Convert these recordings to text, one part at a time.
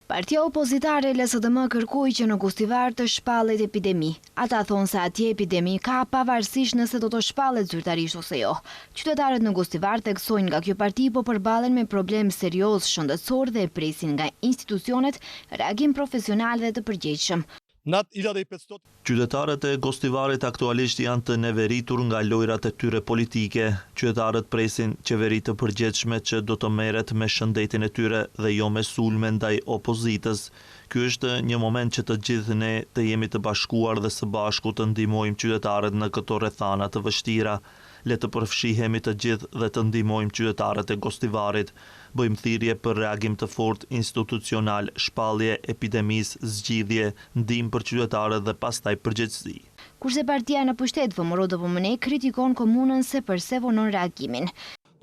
Partia opozitare LSDM kërkoi që në Gustivar të shpallet epidemi. Ata thonë se atje epidemi ka pavarësisht nëse do të shpallet zyrtarisht ose jo. Qytetarët në Gustivar theksojnë nga kjo parti po përballen me problem serioz shëndetësor dhe presin nga institucionet reagim profesional dhe të përgjegjshëm. Qytetarët e Gostivarit aktualisht janë të neveritur nga lojrat e tyre politike. Qytetarët presin qeveri të përgjegjshme që do të merret me shëndetin e tyre dhe jo me sulme ndaj opozitës. Ky është një moment që të gjithë ne të jemi të bashkuar dhe së bashku të ndihmojmë qytetarët në këto rrethana të vështira. Le të përfshihemi të gjithë dhe të ndihmojmë qytetarët e Gostivarit. Bëjmë thirrje për reagim të fortë institucional, shpallje epidemisë, zgjidhje, ndihmë për qytetarët dhe pastaj përgjegjësi. Kurse partia në pushtet VMRO DPMN kritikon komunën se përse vonon reagimin.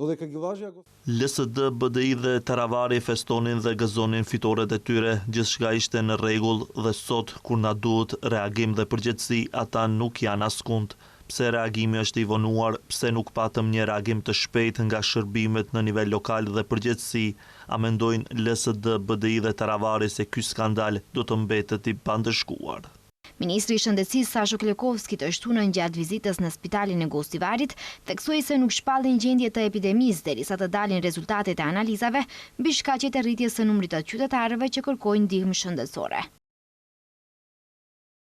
LSD, BDI dhe Taravari festonin dhe gëzonin fitoret e tyre, gjithçka ishte në rregull dhe sot kur na duhet reagim dhe përgjegjësi, ata nuk janë askund. Pse reagimi është i vonuar, pse nuk patëm një reagim të shpejt nga shërbimet në nivel lokal dhe përgjegjësi, a mendojnë LSD, BDI dhe Taravari se ky skandal do të mbetet i pandëshkuar. Ministri i Shëndetësisë Sasho Klekovski të shtunën gjatë vizitës në spitalin e Gostivarit, theksoi se nuk shpallin gjendje të epidemisë derisa të dalin rezultatet e analizave mbi shkaqet e rritjes së numrit të qytetarëve që kërkojnë ndihmë shëndetësore.